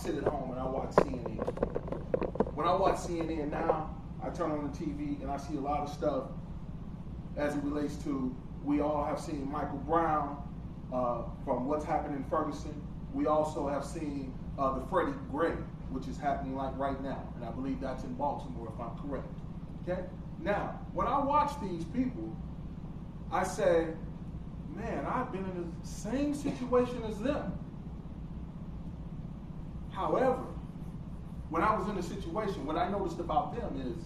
sit at home and I watch CNN. When I watch CNN now, I turn on the TV and I see a lot of stuff as it relates to, we all have seen Michael Brown from what's happened in Ferguson. We also have seen the Freddie Gray, which is happening like right now. And I believe that's in Baltimore, if I'm correct. Okay? Now, when I watch these people, I say, man, I've been in the same situation as them. However, when I was in the situation, what I noticed about them is,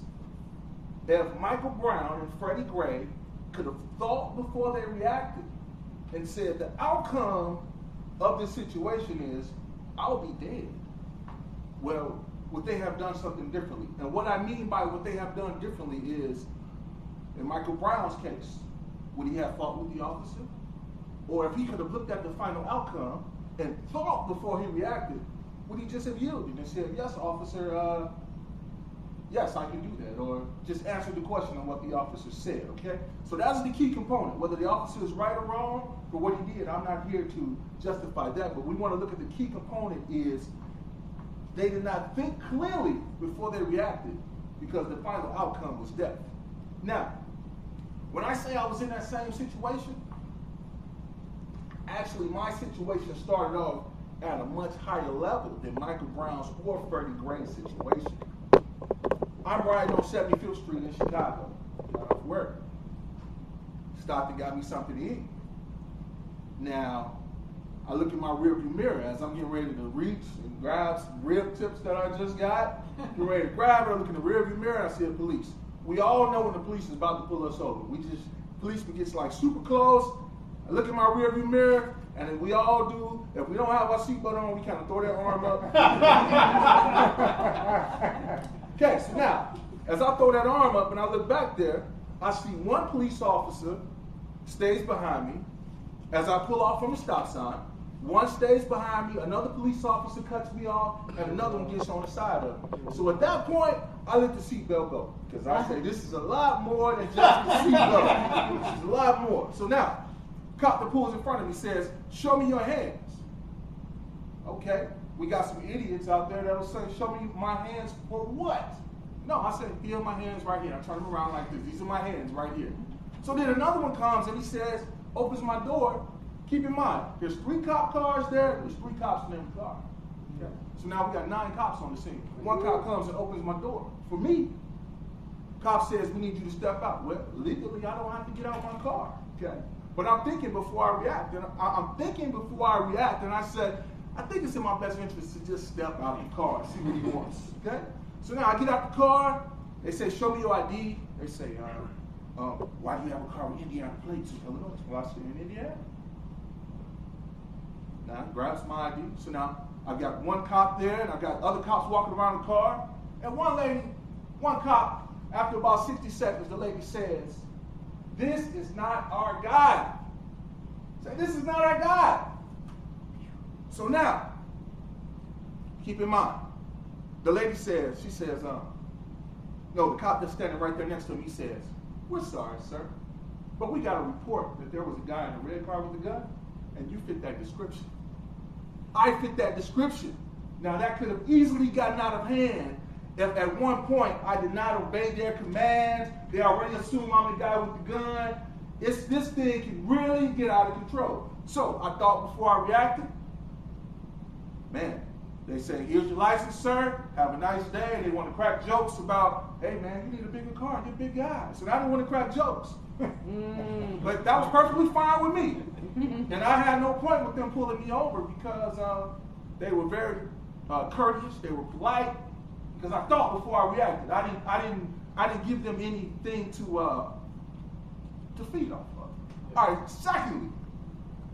if Michael Brown and Freddie Gray could have thought before they reacted and said the outcome of this situation is, I'll be dead. Well, would they have done something differently? And what I mean by what they have done differently is, in Michael Brown's case, would he have fought with the officer? Or if he could have looked at the final outcome and thought before he reacted, would he just have yielded and said, yes, officer, yes, I can do that, or just answer the question on what the officer said, okay? So that's the key component. Whether the officer is right or wrong for what he did, I'm not here to justify that, but we want to look at the key component is they did not think clearly before they reacted because the final outcome was death. Now, when I say I was in that same situation, actually my situation started off at a much higher level than Michael Brown's or Freddie Gray's situation. I'm riding on 75th Street in Chicago. Got off work. Stopped and got me something to eat. Now, I look in my rearview mirror as I'm getting ready to reach and grab some rib tips that I just got. Getting ready to grab it, I look in the rearview mirror and I see the police. We all know when the police is about to pull us over. Policeman gets like super close. I look in my rearview mirror, and then we all do. If we don't have our seatbelt on, we kind of throw that arm up. Okay, so now, as I throw that arm up and I look back there, I see one police officer stays behind me. As I pull off from the stop sign, one stays behind me, another police officer cuts me off, and another one gets on the side of me. So at that point, I let the seatbelt go. Because I say, this is a lot more than just the seatbelt. This is a lot more. So now, cop that pulls in front of me says, show me your hands. Okay, we got some idiots out there that will say, show me my hands for what? No, I said, feel my hands right here. I turn them around like this. These are my hands right here. So then another one comes and he says, opens my door. Keep in mind, there's 3 cop cars there, there's 3 cops in every car. Okay. So now we got 9 cops on the scene. One cop comes and opens my door. For me, cop says, we need you to step out. Well, legally, I don't have to get out of my car. Okay. But I'm thinking before I react. And I'm thinking before I react, and I said, I think it's in my best interest to just step out of the car and see what he wants. Okay? So now I get out the car. They say, show me your ID. They say, why do you have a car with Indiana plates in Illinois? Well, I say, in Indiana. Now, grabs my ID. So now, I've got one cop there, and I've got other cops walking around the car. And one cop, after about 60 seconds, the lady says, this is not our guy. Say, this is not our guy. So now, keep in mind, the lady says, no, the cop that's standing right there next to him, he says, we're sorry, sir, but we got a report that there was a guy in a red car with a gun, and you fit that description. I fit that description. Now, that could have easily gotten out of hand if at one point I did not obey their commands. They already assume I'm the guy with the gun. This thing can really get out of control. So I thought before I reacted, man, they say, here's your license, sir. Have a nice day. And they want to crack jokes about, hey, man, you need a bigger car. You're a big guy. So I didn't want to crack jokes. But that was perfectly fine with me. And I had no point with them pulling me over because they were very courteous. They were polite. Because I thought before I reacted. I didn't give them anything to feed off of. All right, secondly,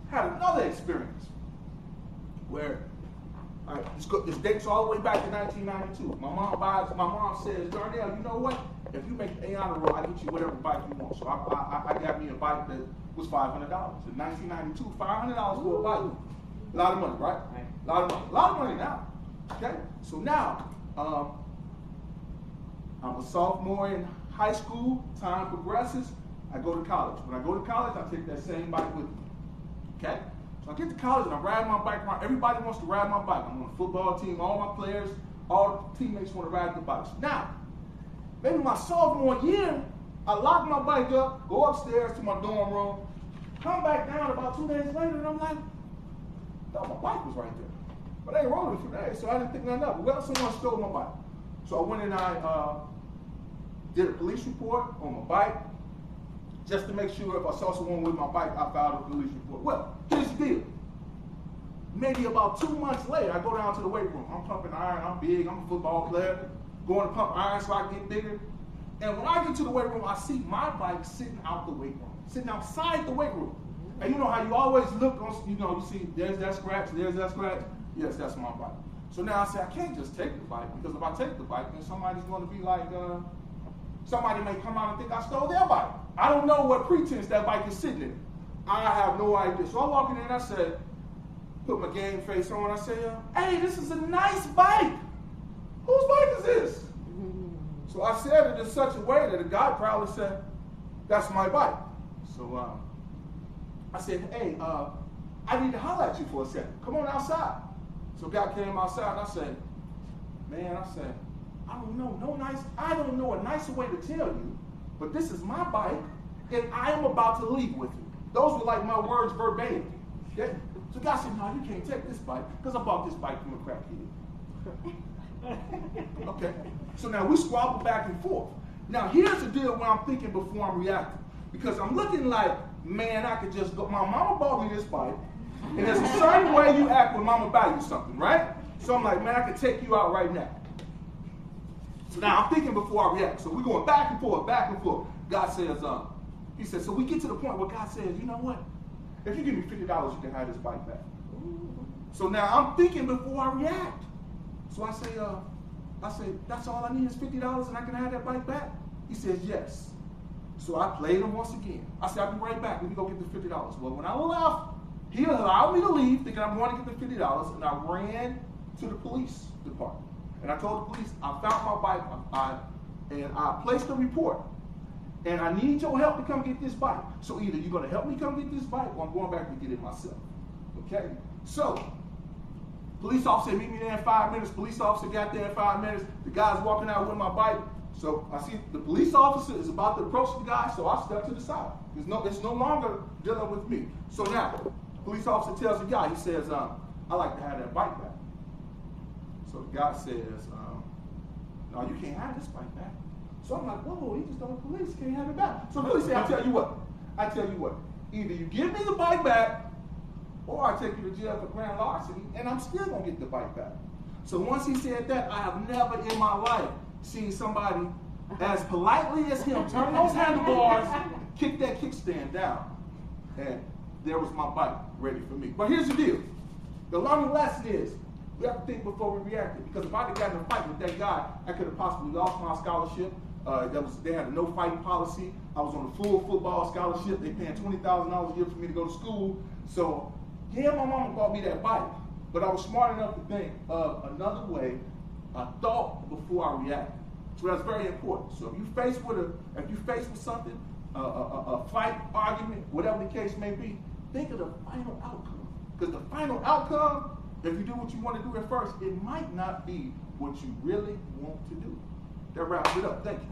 had another experience where this dates all the way back to 1992. My mom says, Darnell, you know what? If you make the A honor roll, I get you whatever bike you want. So I got me a bike that was $500. In 1992, $500 for a bike. A lot of money, right? A lot of money now. Okay? So now, I'm a sophomore in high school. Time progresses. I go to college. When I go to college, I take that same bike with me. Okay? So I get to college and I ride my bike around. Everybody wants to ride my bike. I'm on the football team. All my players, all the teammates want to ride the bikes. Now, maybe my sophomore year, I lock my bike up, go upstairs to my dorm room, come back down about 2 days later, and I'm like, no, my bike was right there. But I ain't rolling for that, so I didn't think nothing of it. Well, someone stole my bike. So I went and I did a police report on my bike, just to make sure if I saw someone with my bike, I filed a police report. Well, here's the deal. Maybe about 2 months later, I go down to the weight room. I'm pumping iron, I'm big, I'm a football player, going to pump iron so I can get bigger. And when I get to the weight room, I see my bike sitting out the weight room, sitting outside the weight room. And you know how you always look on, you see, there's that scratch, there's that scratch. Yes, that's my bike. So now I say, I can't just take the bike, because if I take the bike, then somebody's going to be like, somebody may come out and think I stole their bike. I don't know what pretense that bike is sitting in. I have no idea. So I walk in there and I say, put my game face on, I say, hey, this is a nice bike. Whose bike is this? So I said it in such a way that the guy probably said, that's my bike. So I said, hey, I need to holler at you for a second. Come on outside. So the guy came outside and I said, man, I don't know a nicer way to tell you, but this is my bike and I am about to leave with you. Those were like my words verbatim. Okay? So the guy said, no, you can't take this bike because I bought this bike from a crackhead. Okay. So now we squabble back and forth. Now here's the deal where I'm thinking before I'm reacting. Because I'm looking like, man, I could just go. My mama bought me this bike, and there's a certain way you act when mama buys you something, right? So I'm like, man, I could take you out right now. So now I'm thinking before I react. So we're going back and forth, back and forth. God says, he says, so we get to the point where God says, you know what? If you give me $50, you can have this bike back. So now I'm thinking before I react. So I say, that's all I need is $50 and I can have that bike back? He says, yes. So I played him once again. I said, I'll be right back. Let me go get the $50. Well, when I left, he allowed me to leave, thinking I'm going to get the $50, and I ran to the police department. And I told the police, I found my bike, and I placed a report. And I need your help to come get this bike. So either you're going to help me come get this bike, or I'm going back to get it myself. Okay? So, police officer meet me there in 5 minutes. Police officer got there in 5 minutes. The guy's walking out with my bike. So I see the police officer is about to approach the guy, so I step to the side. It's no longer dealing with me. So now, the police officer tells the guy, he says, I'd like to have that bike back. So the guy says, no, you can't have this bike back. So I'm like, whoa, he just told the police, can't have it back. So the police say, I tell you what, either you give me the bike back, or I take you to jail for grand larceny, and I'm still going to get the bike back. So once he said that, I have never in my life seen somebody as politely as him turn those handlebars, kick that kickstand down. And there was my bike ready for me. But here's the deal. The learning lesson is, we have to think before we react. Because if I had gotten in a fight with that guy, I could have possibly lost my scholarship. They had a no fighting policy. I was on a full football scholarship. They paying $20,000 a year for me to go to school. So, yeah, my mama bought me that bike. But I was smart enough to think of another way. I thought before I reacted. So that's very important. So if you face with something, a fight, argument, whatever the case may be, think of the final outcome. Because the final outcome, if you do what you want to do at first, it might not be what you really want to do. That wraps it up. Thank you.